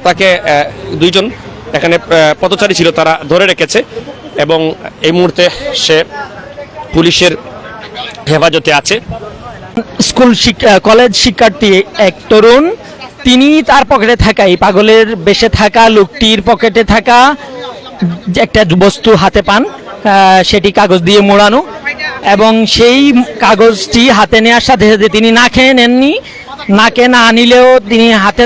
তাকে দুইজন এখানে পথচারী ছিল, তারা ধরে রেখেছে এবং এই মুহূর্তে সে পুলিশের হেফাজতে আছে। স্কুল কলেজ শিক্ষার্থী এক তরুণ, তিনি তার পকেটে থাকা, এই পাগলের বেশে থাকা লোকটির পকেটে থাকা একটা বস্তু হাতে পান, সেটি কাগজ দিয়ে মোড়ানো, এবং সেই কাগজটি হাতে নেওয়ার সাথে সাথে তিনি নাকে নেননি, নাকে না নিলেও তিনি হাতে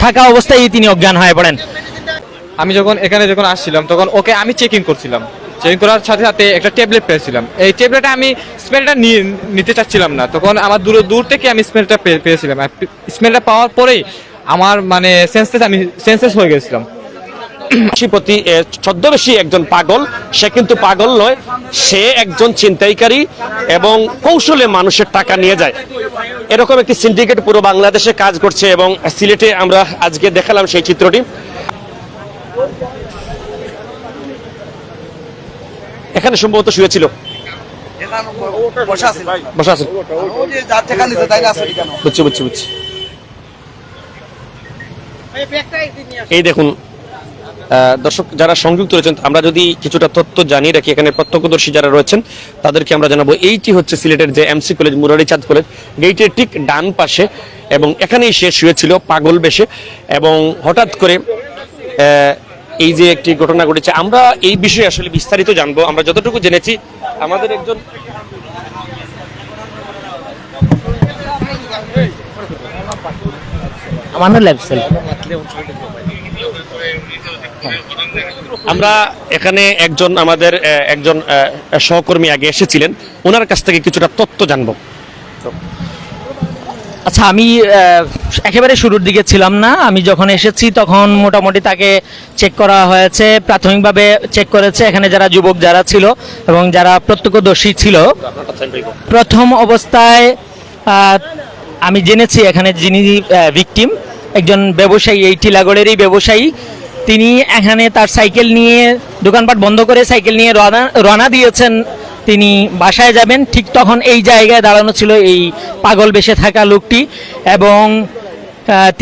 থাকা অবস্থায় তিনি অজ্ঞান হয়ে পড়েন। আমি এখানে যখন আসছিলাম তখন ওকে আমি চেকিং করছিলাম, চেকিং করার সাথে সাথে একটা ট্যাবলেট পেয়েছিলাম। এই ট্যাবলেটে আমি স্মেলটা নিতে চাচ্ছিলাম না, তখন আমার দূর থেকে আমি স্মেলটা পেয়েছিলাম। স্মেলটা পাওয়ার পরেই আমার মানে আমি সেন্সলেস হয়ে গেছিলাম। প্রতি ছদ্মবেশী একজন পাগল, সে কিন্তু পাগল নয়, সে একজন ছিনতাইকারী এবং কৌশলে মানুষের টাকা নিয়ে যায়। এরকম একটি সিন্ডিকেট পুরো বাংলাদেশে কাজ করছে এবং সিলেটে আমরা আজকে দেখালাম সেই চিত্রটি। এখানে সম্ভবত শুয়েছিল, বসা আছে। বুঝছি। এই দেখুন দর্শক যারা সংযুক্ত রয়েছেন, আমরা যদি কিছুটা তথ্য জানিয়ে রাখি, এখানে প্রত্যক্ষদর্শী যারা রয়েছেন তাদেরকে আমরা জানাবো। এইটি হচ্ছে সিলেটের যে এমসি কলেজ, মুরারিচাঁদ কলেজ, গেটের ঠিক ডান পাশে, এবং এখানেই সে শুয়েছিল পাগল বেশে। এবং হঠাৎ করে এই যে একটি ঘটনা ঘটেছে, আমরা এই বিষয়ে আসলে বিস্তারিত জানবো। আমরা যতটুকু জেনেছি, আমাদের একজন আমরা এখানে আমাদের একজন সহকর্মী আগে এসেছিলেন, ওনার কাছ থেকে কিছুটা তথ্য জানবো। আচ্ছা, আমি একেবারে শুরুর দিকে ছিলাম না, আমি যখন এসেছি তখন মোটামুটি তাকে চেক করা হয়েছে, প্রাথমিকভাবে চেক করেছে এখানে যারা যুবক যারা ছিল এবং যারা প্রত্যক্ষদর্শী ছিল। প্রথম অবস্থায় আমি জেনেছি এখানে যিনি ভিকটিম, একজন ব্যবসায়ী, এই টিলাগড়েরই ব্যবসায়ী, তিনি এখানে তার সাইকেল নিয়ে দোকানপাট বন্ধ করে সাইকেল নিয়ে রওনা দিয়েছেন, তিনি বাসায় যাবেন। ঠিক তখন এই জায়গায় দাঁড়ানো ছিল এই পাগল বেশে থাকা লোকটি, এবং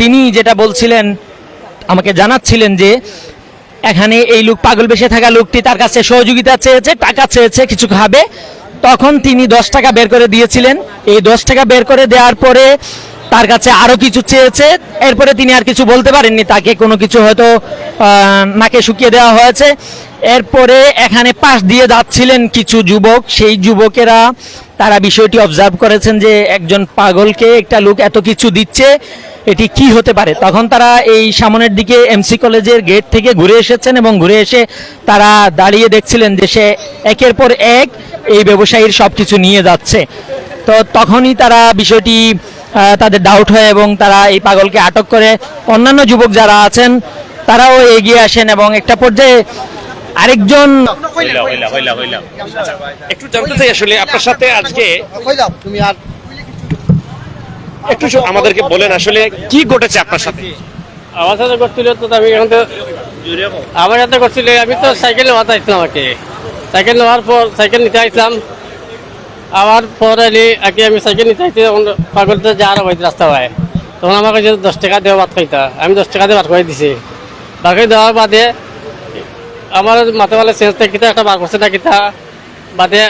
তিনি যেটা বলছিলেন, আমাকে জানাচ্ছিলেন যে এখানে এই লোক পাগল বেশে থাকা লোকটি তার কাছে সহযোগিতা চেয়েছে, টাকা চেয়েছে, কিছু খাবে। তখন তিনি 10 টাকা বের করে দিয়েছিলেন। এই 10 টাকা বের করে দেওয়ার পরে তার কাছে আরও কিছু চেয়েছে, এরপরে তিনি আর কিছু বলতে পারেননি, তাকে কোনো কিছু হয়তো নাকে শুকিয়ে দেওয়া হয়েছে। এরপরে এখানে পাশ দিয়ে যাচ্ছিলেন কিছু যুবক, সেই যুবকেরা তারা বিষয়টি অবজার্ভ করেছেন যে একজন পাগলকে একটা লোক এত কিছু দিচ্ছে, এটি কি হতে পারে। তখন তারা এই সামনের দিকে এমসি কলেজের গেট থেকে ঘুরে এসেছেন এবং ঘুরে এসে তারা দাঁড়িয়ে দেখছিলেন যে সে একের পর এক এই ব্যবসায়ীর সব কিছু নিয়ে যাচ্ছে। তো তখনই তারা বিষয়টি তাদের ডাউট হয় এবং তারা এই পাগলকে আটক করে। অন্যান্য যুবক যারা আছেন তারাও এগিয়ে আসেন এবং একটা পর্যায়ে আরেকজন একটু জানতে চাই আসলে আপনার সাথে আজকে একটু আমাদেরকে বলেন আসলে কি ঘটেছে আপনার সাথে। আমার সাথে করছিল তো আমি এখন তো আমার সাথে করছিল, আমি তো সাইকেলে মাথাইছিলাম, আমাকে সাইকেল নেওয়ার পর সাইকেল নিতে আসলাম, আবার পরে আগে আমি সাইকেল নিতে আসছি, তখন পাগলটা যা আরো হয়েছে রাস্তা হয়, তখন আমার কাছে 10 টাকা দেওয়া ভাত খাইতা, আমি 10 টাকা দিয়ে ভাত খাই দিছি। ভাত খাই দেওয়ার বাদে আমার মাথা মালে চেঞ্জ কিতা একটা বার করছে না কিতা বাদে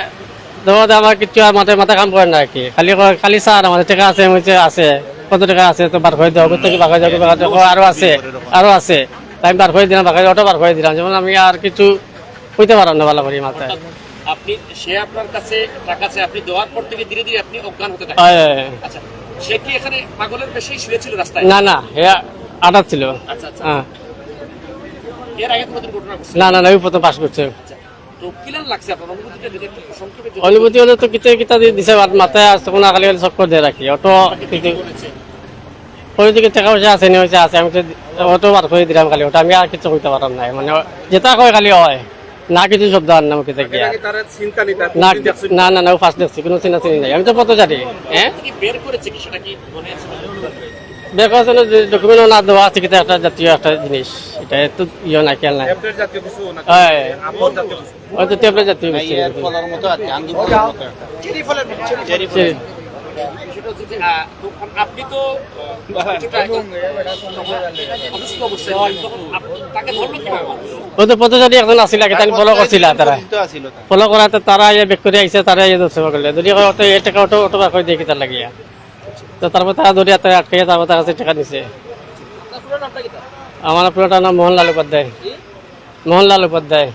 দেওয়া আমার কিছু আর মাথা কাম করে না আর কি, খালি স্যার আমাদের টাকা আছে, আছে কত টাকা আছে তো বার করে দেওয়া থেকে বাঘা যাবো, আরো আছে আমি বার করে দিলাম, বাঘা অটো বার করে দিলাম, যেমন আমি আর কিছু হইতে পারলাম না ভালো করি মাথায়। আপনি সে আপনার কাছে টাকা আছে, আপনি দেওয়ার পর থেকে ধীরে ধীরে আপনি অজ্ঞান হতে থাকেন। আচ্ছা, সে কি এখানে পাগলের বেশি শুয়েছিল রাস্তায়? না হে আটার ছিল। আচ্ছা আচ্ছা, হ্যাঁ, এর আগে কোনো ঘটনা ঘটছে? না ওই প্রথম পাস করছে। তো কিলান লাগছে আপনার অনুভূতিটা যদি একটু সংক্ষেপে? অনুভূতি হলে তো কিতা দিছে মাথায় আসছে, কোনো খালি চক্কর দিয়ে রাখি অটো ওই দিকে টাকা পয়সা আছে আছে, আমি তো অটো বার করে দিলাম খালি, ওটা আমি আর কিছু করতে পারলাম না, মানে যেটা কয় খালি হয় না, কিছু শব্দ আর না মুখে থেকে না ফার্স্ট দেখছি, কোনো চিনা চিনি নাই, আমি তো কত জানি। হ্যাঁ, বের করেছে কি সেটা কি মনে আছে? বের করেছে না, ডকুমেন্টও না দেওয়া আছে, কিন্তু একটা জাতীয় একটা জিনিস, এটা তো ইয়ে না খেয়াল নাই, হয়তো ট্যাবলেট জাতীয় হচ্ছে যে আপনি তো অসুস্থ অবস্থায় তখন তাকে ধরলো কিভাবে? ও তো পথচারী এখন আসিল আগে তাই ফলো করছিল তারা ফলো করাতে তারা বেক করে আইসে তারা ধরছে করলে যদি অটো এই টাকা অটো করে দিয়ে তার লাগিয়া তো তারপর তারা ধরে আটকাইয়া তারপর তার কাছে টাকা দিছে। আমার পুরোটা নাম মোহনলাল উপাধ্যায়। মোহনলাল উপাধ্যায়,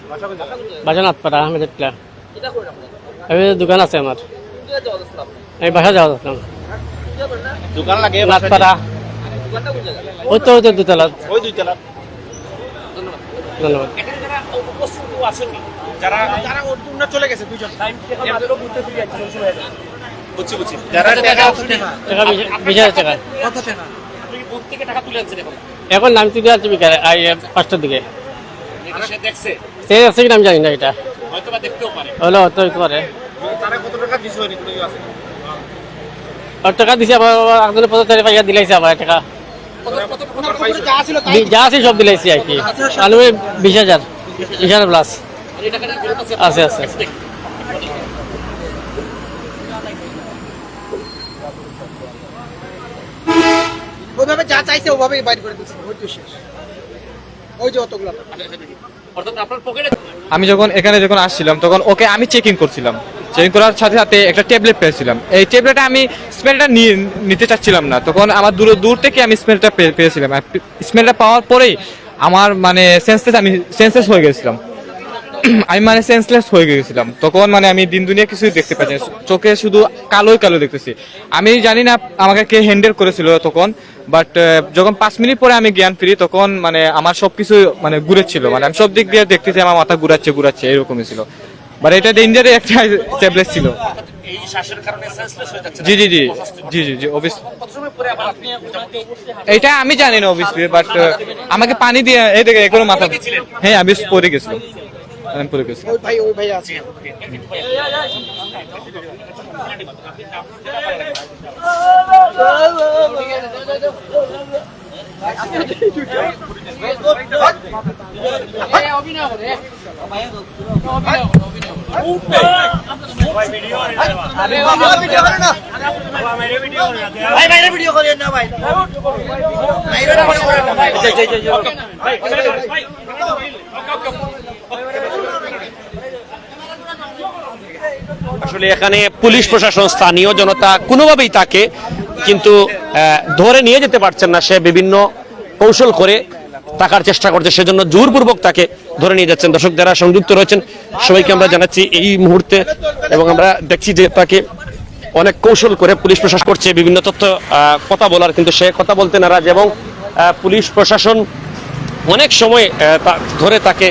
বাজানাথপাড়া আহমেদুল্লাহ। আমি দোকান আছে আমার, আমি বাসা যাওয়া যাচ্ছিলাম দোকান লাগে নাথপাড়া, ওই তো দুতলা। ধন্যবাদ। এখানে যারা উপস্থিত আছেন যারা যারা ওনারা চলে গেছে দুইজন বুঝছি যারা টাকা 20,000 টাকা। কত টাকা আপনি বুথ থেকে টাকা তুলে আনছেন এখন নাম তুলে আসছে বিকালে 5টার দিকে। সে দেখছে সে আছে কিনা আমি জানি না, এটা হয়তো বা দেখতেও পারে হলো হতে হতে পারে। তারা কত টাকা দিছে হয়নি কোনো আছে আর টাকা দিছে আবার একজনের 45 টাকা দিলাইছে আবার টাকা যা আছে সব দিলাইছি আর কি। আলু 20,000 প্লাস আছে আছে। ওইভাবে যা চাইছে ওভাবেই বাইর করে দিচ্ছে, ওই তো শেষ। ওই যে অতগুলো অর্থাৎ আপনার পকেটে আমি যখন এখানে আসছিলাম তখন ওকে আমি চেকিং করছিলাম। চেকিং করার সাথে সাথে একটা ট্যাবলেট পেয়েছিলাম। এই ট্যাবলেটে আমি স্মেলটা নিতে চাচ্ছিলাম না, তখন আমার দূর থেকে আমি স্মেলটা পেয়েছিলাম। স্মেলটা পাওয়ার পরেই আমার মানে সেন্সলেস হয়ে গেছিলাম। আমি মানে সেন্সলেস হয়ে গেছিলাম তখন। মানে আমি দিন দুনিয়া কিছুই দেখতে পাচ্ছি না, চোখে শুধু কালোই কালো দেখতেছি। আমি জানি না আমাকে কে হ্যান্ডেল করেছিল তখন, বাট যখন 5 মিনিট পরে আমি জ্ঞান ফিরি তখন মানে আমার সবকিছু মানে ঘুরেছিল। মানে আমি সব দিক দিয়ে দেখতেছি আমার মাথা ঘুরাচ্ছে এরকমই ছিল। বাট এটা ডেঞ্জারে একটা ট্যাবলেট ছিল। এই শ্বাসের কারণে সেন্সলেস হয়ে যাচ্ছে। জি অবশ্যই। কত সময় পরে আবার আপনি এটা আমি জানি না অবশ্যই, বাট আমাকে পানি দিয়ে এই দেখে এগুলো মাথা। হ্যাঁ আমি পড়ে গেছিলাম। ওই ভাই আছে। ভিডিও করেন না ভাই। আসলে এখানে পুলিশ প্রশাসন, স্থানীয় জনতা কোনোভাবেই তাকে কিন্তু ধরে নিয়ে যেতে পারছেন না। সে বিভিন্ন কৌশল করে টাকার চেষ্টা করছে, সেজন্য জোরপূর্বক তাকে ধরে নিয়ে যাচ্ছেন। দর্শক যারা সংযুক্ত রয়েছেন সবাইকে আমরা জানাচ্ছি এই মুহূর্তে, এবং আমরা দেখছি যে তাকে অনেক কৌশল করে পুলিশ প্রশাসন করছে বিভিন্ন তথ্য কথা বলার, কিন্তু সে কথা বলতে নারাজ। এবং পুলিশ প্রশাসন অনেক সময় ধরে তাকে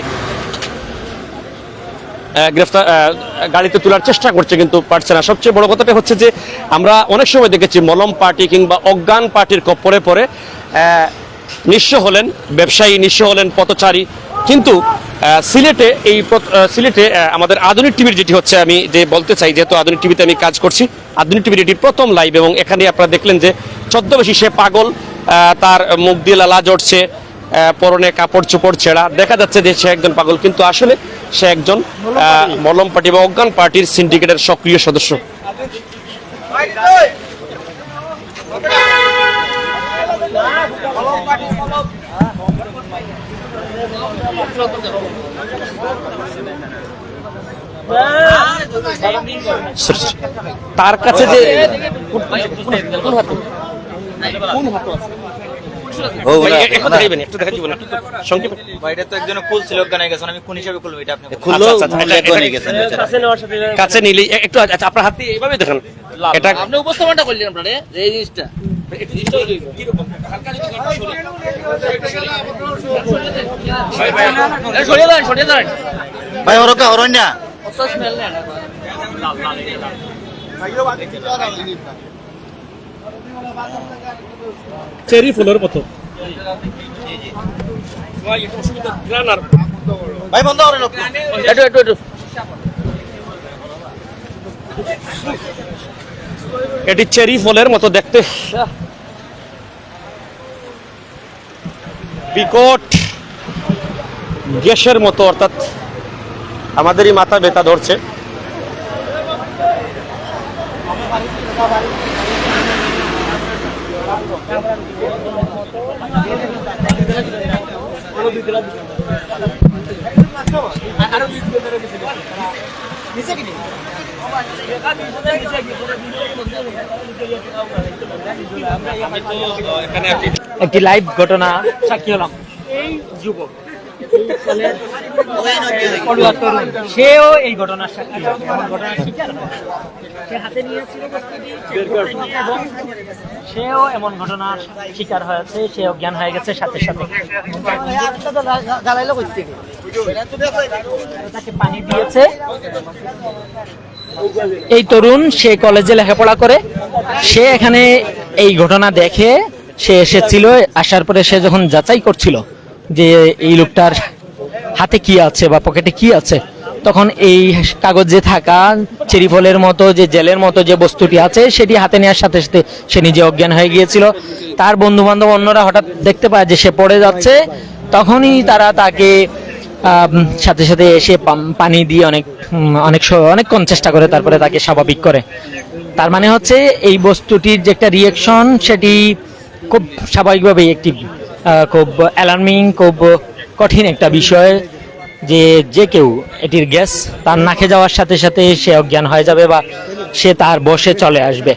গ্রেফতার গাড়িতে তোলার চেষ্টা করছে কিন্তু পারছে না। সবচেয়ে বড় কথাটা হচ্ছে যে আমরা অনেক সময় দেখেছি মলম পার্টি কিংবা অজ্ঞান পার্টির কপ্পরে পরে নিঃস্ব হলেন ব্যবসায়ী, নিঃস্ব হলেন পথচারী। কিন্তু সিলেটে আমাদের আধুনিক টিভির যেটি হচ্ছে, আমি যে বলতে চাই যেহেতু আধুনিক টিভিতে আমি কাজ করছি, আধুনিক টিভির এটির প্রথম লাইভ, এবং এখানে আপনারা দেখলেন যে ছদ্মবেশী সে পাগল, তার মুখ দিয়ে লালা জড়ছে, পরনে কাপড় চোপড় ছেঁড়া, দেখা যাচ্ছে যে সে একজন পাগল, কিন্তু আসলে সে একজন মলম পার্টি বা অজ্ঞান পার্টির সিন্ডিকেটের সক্রিয় সদস্য। তার কাছে যে কাছে নিলে একটু আপনার হাতে এইভাবে দেখেন, এটা আপনি উপস্থাপনটা করলেন আপনারা এই জিনিসটা ভাই ওরকা অরণ্যা চেরি ফুলের মতো। ভাই বন্ধ করেন এটি চেরি ফলের মতো দেখতে, বিকট গ্যাসের মতো, অর্থাৎ আমাদেরই মাথা ব্যথা ধরছে। একটি লাইভ ঘটনা সাক্ষী হলাম। এই যুবক পড়ুয়া তরুণ, সেও এই ঘটনার সাক্ষী, এমন ঘটনার শিকার হয়। সে হাতে নিয়েছিল বস্তুটি, check করতে গিয়ে এবং সেও এমন ঘটনার শিকার হয়েছে, সে অজ্ঞান হয়ে গেছে সাথে সাথে। তাকে পানি দিয়েছে। এই তরুণ, সে কলেজে লেখাপড়া করে, সে এখানে এই ঘটনা দেখে সে এসেছিল। আসার পরে সে যখন যাচাই করছিল যে এই লোকটার হাতে কি আছে বা পকেটে কি আছে, তখন এই কাগজে থাকা চেরি ফলের মতো যে জেলের মতো যে বস্তুটি আছে সেটি হাতে নেওয়ার সাথে সাথে সে নিজে অজ্ঞান হয়ে গিয়েছিল। তার বন্ধু বান্ধব অন্যরা হঠাৎ দেখতে পায় যে সে পড়ে যাচ্ছে, তখনই তারা তাকে সাথে সাথে এসে পানি দিয়ে অনেকক্ষণ চেষ্টা করে, তারপরে তাকে স্বাভাবিক করে। তার মানে হচ্ছে এই বস্তুটির যে একটা রিয়েকশন, সেটি খুব স্বাভাবিকভাবেই একটি খুব অ্যালার্মিং, খুব কঠিন একটা বিষয়, যে কেউ এটির গ্যাস তার নাকে যাওয়ার সাথে সাথে সে অজ্ঞান হয়ে যাবে বা সে তার বশে চলে আসবে।